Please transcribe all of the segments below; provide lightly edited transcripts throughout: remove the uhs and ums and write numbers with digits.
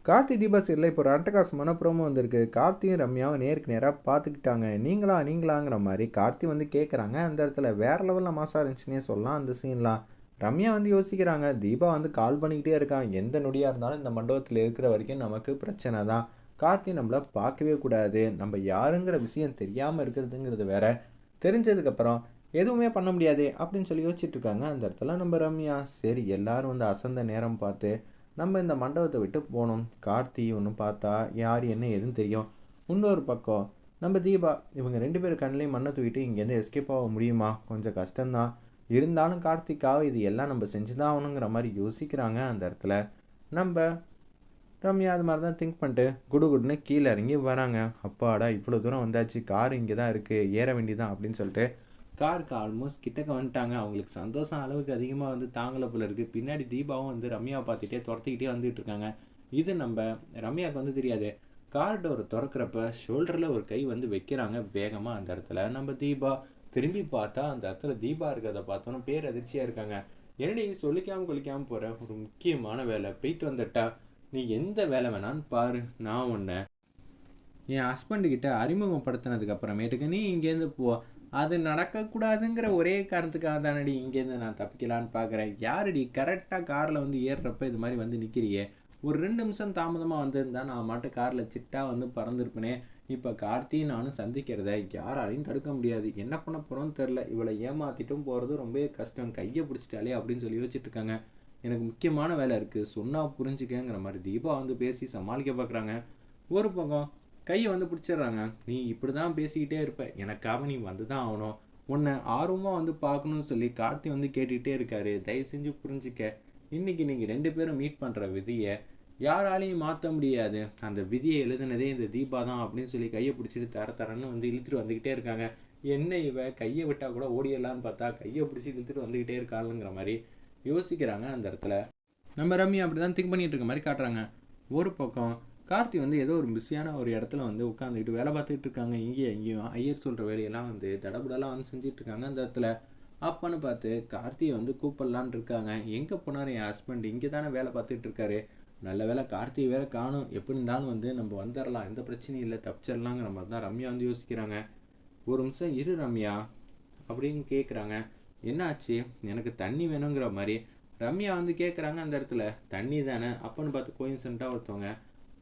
கார்த்தி தீபா சீரியலில் இப்போ ஒரு அட்டகாசமான ப்ரோமோ வந்திருக்கு. கார்த்தியும் ரம்யாவும் நேருக்கு நேராக பார்த்துக்கிட்டாங்க. நீங்களாங்கிற மாதிரி கார்த்தி வந்து கேட்குறாங்க. அந்த இடத்துல வேறு லெவலில் மாசாக இருந்துச்சுன்னே சொல்லலாம் அந்த சீன்லாம். ரம்யா வந்து யோசிக்கிறாங்க. தீபா வந்து கால் பண்ணிக்கிட்டே இருக்கான். எந்த நொடியாக இருந்தாலும் இந்த மண்டபத்தில் இருக்கிற வரைக்கும் நமக்கு பிரச்சனை தான். கார்த்தி நம்மளை பார்க்கவே கூடாது. நம்ம யாருங்கிற விஷயம் தெரியாமல் இருக்கிறதுங்கிறது வேற. தெரிஞ்சதுக்கப்புறம் எதுவுமே பண்ண முடியாது அப்படின்னு சொல்லி யோசிச்சுட்டு இருக்காங்க. அந்த இடத்துல நம்ம ரம்யா சரி எல்லாரும் வந்து அசந்த நேரம் பார்த்து நம்ம இந்த மண்டபத்தை விட்டு போகணும். கார்த்தி ஒன்று பார்த்தா யார் என்ன எதுன்னு தெரியும். இன்னொரு பக்கம் நம்ம தீபா இவங்க 2 பேர் கண்ணிலையும் மண்ணை தூக்கிட்டு இங்கேருந்து எஸ்கேப் ஆக முடியுமா? கொஞ்சம் கஷ்டம்தான். இருந்தாலும் கார்த்திக்காக இது எல்லாம் நம்ம செஞ்சு தான் ஆகணுங்கிற மாதிரி யோசிக்கிறாங்க. அந்த இடத்துல நம்ம ரம்யா அது மாதிரி தான் திங்க் பண்ணிட்டு குடுன்னு கீழே இறங்கி வராங்க. அப்பாடா இவ்வளோ தூரம் வந்தாச்சு, கார் இங்கே தான் இருக்குது, ஏற வேண்டியதான் அப்படின்னு சொல்லிட்டு காருக்கு ஆல்மோஸ்ட் கிட்டக்க வந்துட்டாங்க. அவங்களுக்கு சந்தோஷம் அளவுக்கு அதிகமாக வந்து தாங்கலை போல இருக்குது. பின்னாடி தீபாவும் வந்து ரம்யாவை பார்த்துட்டே துரத்திக்கிட்டே வந்துட்டு இருக்காங்க. இது நம்ம ரம்யாவுக்கு வந்து தெரியாது. கார் டோரை திறக்கிறப்ப ஷோல்டரில் ஒரு கை வந்து வைக்கிறாங்க வேகமாக. அந்த இடத்துல நம்ம தீபா திரும்பி பார்த்தா அந்த இடத்துல தீபா இருக்கிறத பார்த்தோன்னா பேர் அதிர்ச்சியாக இருக்காங்க. என்னடி சொல்லிக்காமல் கொல்லிக்காமல் போகிற, ஒரு முக்கியமான வேலை போயிட்டு வந்துட்டா, நீ எந்த வேலை வேணான்னு பாரு, நான் உன்னை என் ஹஸ்பண்டுக்கிட்ட அறிமுகப்படுத்தினதுக்கு அப்புறமேட்டுக்கு நீ இங்கேருந்து போ. அது நடக்கக்கூடாதுங்கிற ஒரே காரணத்துக்காக தானடி இங்கேருந்து நான் தப்பிக்கலான்னு பார்க்குறேன். யாருடி கரெக்டாக காரில் வந்து ஏறுறப்ப இது மாதிரி வந்து நிற்கிறியே? ஒரு 2 நிமிஷம் தாமதமாக வந்திருந்தா நான் மாட்டு காரில் சிட்டா வந்து பறந்துருப்பேனே. இப்போ கார்த்தியும் நானும் சந்திக்கிறத யாராலையும் தடுக்க முடியாது. என்ன பண்ண போகிறோன்னு தெரில. இவளை ஏமாற்றிட்டும் போகிறது ரொம்பவே கஷ்டம். கையை பிடிச்சிட்டாலே அப்படின்னு சொல்லி யோசிச்சுட்டு இருக்காங்க. எனக்கு முக்கியமான வேலை இருக்குது, சொன்னால் புரிஞ்சுக்கங்கிற மாதிரி தீபா வந்து பேசி சமாளிக்க பார்க்குறாங்க. ஒரு பக்கம் கையை வந்து பிடிச்சிடுறாங்க. நீ இப்படி தான் பேசிக்கிட்டே இருப்ப, எனக்காக நீ வந்து தான் ஆகணும். உன்னை ஆர்வமாக வந்து பார்க்கணும்னு சொல்லி கார்த்தி வந்து கேட்டுக்கிட்டே இருக்காரு. தயவு செஞ்சு புரிஞ்சுக்க. இன்றைக்கி நீங்கள் 2 பேரும் மீட் பண்ணுற விதியை யாராலையும் மாற்ற முடியாது. அந்த விதியை எழுதுனதே இந்த தீபா தான் அப்படின்னு சொல்லி கையை பிடிச்சிட்டு தரன்னு வந்து இழுத்துட்டு வந்துக்கிட்டே இருக்காங்க. என்ன இவ கையை விட்டால் கூட ஓடிடலான்னு பார்த்தா கையை பிடிச்சி இழுத்துட்டு வந்துக்கிட்டே இருக்காளுங்கிற மாதிரி யோசிக்கிறாங்க. அந்த இடத்துல நம்ம ரம்யா அப்படி தான் திங்க் பண்ணிகிட்டு இருக்க மாதிரி காட்டுறாங்க. ஒரு பக்கம் கார்த்தி வந்து ஏதோ ஒரு பிஸியான ஒரு இடத்துல வந்து உட்காந்துக்கிட்டு வேலை பார்த்துட்டு இருக்காங்க. எங்கேயும் ஐயர் சொல்கிற வேலையெல்லாம் வந்து தடபுடலாம் வந்து செஞ்சுட்டு இருக்காங்க. அந்த இடத்துல அப்பன்னு பார்த்து கார்த்தியை வந்து கூப்பிடலான் இருக்காங்க. எங்கே போனார் என் ஹஸ்பண்ட்? இங்கே தானே வேலை பார்த்துட்டு இருக்காரு. நல்ல வேலை கார்த்தியை வேற காணும். எப்படி இருந்தாலும் வந்து நம்ம வந்துடலாம், எந்த பிரச்சனையும் இல்லை, தப்பிச்சிடலாங்கிற மாதிரி தான் ரம்யா வந்து யோசிக்கிறாங்க. ஒரு நிமிஷம் இரு ரம்யா அப்படின்னு கேட்குறாங்க. என்னாச்சு? எனக்கு தண்ணி வேணுங்கிற மாதிரி ரம்யா வந்து கேட்குறாங்க. அந்த இடத்துல தண்ணி தானே அப்பன்னு பார்த்து கோயின்சென்ட்டாக ஒருத்தவங்க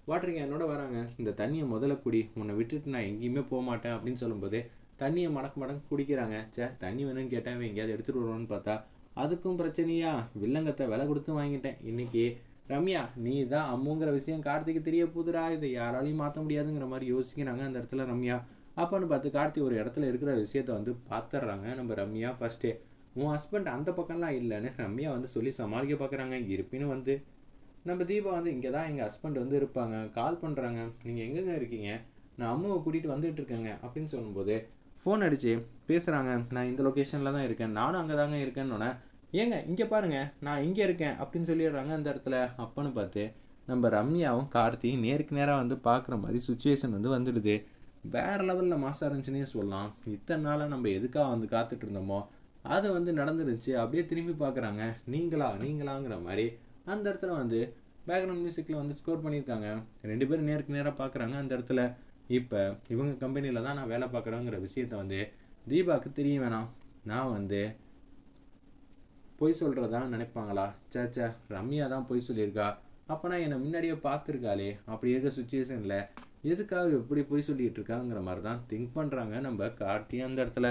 வாட்டர் கேனோட வராங்க. இந்த தண்ணியை முதல்ல குடி, உன்னை விட்டுட்டு நான் எங்கேயுமே போக மாட்டேன் அப்படின்னு சொல்லும்போது தண்ணியை மடக்கு குடிக்கிறாங்க. தண்ணி வேணும்னு கேட்டால் எங்கேயாவது எடுத்துகிட்டு வருவோன்னு பார்த்தா அதுக்கும் பிரச்சனையா? வில்லங்கத்தை விலை கொடுத்து வாங்கிட்டேன். இன்னைக்கு ரம்யா நீ தான் அம்முங்கிற விஷயம் கார்த்திக்கு தெரிய போதுடா, இதை யாராலையும் மாற்ற முடியாதுங்கிற மாதிரி யோசிக்கிறாங்க. அந்த இடத்துல ரம்யா அப்பன்னு பார்த்து கார்த்தி ஒரு இடத்துல இருக்கிற விஷயத்த வந்து பார்த்துட்றாங்க. நம்ம ரம்யா ஃபஸ்ட்டே உன் ஹஸ்பண்ட் அந்த பக்கம்லாம் இல்லைன்னு ரம்யா வந்து சொல்லி சமாளிக்க பார்க்குறாங்க. இருப்பினும் வந்து நம்ம தீபா வந்து இங்கே தான் எங்கள் ஹஸ்பண்ட் வந்து இருப்பாங்க, கால் பண்ணுறாங்க, நீங்கள் எங்கெங்க இருக்கீங்க, நான் அம்மாவை கூட்டிகிட்டு வந்துட்டு இருக்கேங்க அப்படின்னு சொல்லும்போது ஃபோன் அடித்து பேசுகிறாங்க. நான் இந்த லொக்கேஷனில் தான் இருக்கேன், நானும் அங்கே தாங்க இருக்கேன்னொன்னே ஏங்க இங்கே பாருங்கள் நான் இங்கே இருக்கேன் அப்படின்னு சொல்லிடுறாங்க. அந்த இடத்துல அப்பன்னு பார்த்து நம்ம ரம்யாவும் கார்த்தி நேருக்கு நேராக வந்து பார்க்குற மாதிரி சுச்சுவேஷன் வந்து வந்துடுது. வேறு லெவலில் மாசாக இருந்துச்சுன்னே சொல்லலாம். இத்தனை நாளாக நம்ம எதுக்காக வந்து காத்துட்டு இருந்தோமோ அது வந்து நடந்துருச்சு. அப்படியே திரும்பி பார்க்குறாங்க. நீங்களாங்கிற மாதிரி அந்த இடத்துல வந்து பேக்ரவுண்ட் மியூசிக்கில் வந்து ஸ்கோர் பண்ணியிருக்காங்க. 2 பேரும் நேருக்கு நேராக பார்க்குறாங்க. அந்த இடத்துல இப்போ இவங்க கம்பெனியில் தான் நான் வேலை பார்க்குறேங்கிற விஷயத்த வந்து தீபாவுக்கு தெரிய வேணாம். நான் வந்து பொய் சொல்கிறதா நினைப்பாங்களா? சேச்சா ரம்யா தான் பொய் சொல்லியிருக்கா. அப்போனா என்னை முன்னாடியே பார்த்துருக்காளே. அப்படி இருக்க சுச்சுவேஷனில் எதுக்காக எப்படி பொய் சொல்லிகிட்டு இருக்காங்கிற மாதிரி தான் திங்க் பண்ணுறாங்க நம்ம கார்த்தி. அந்த இடத்துல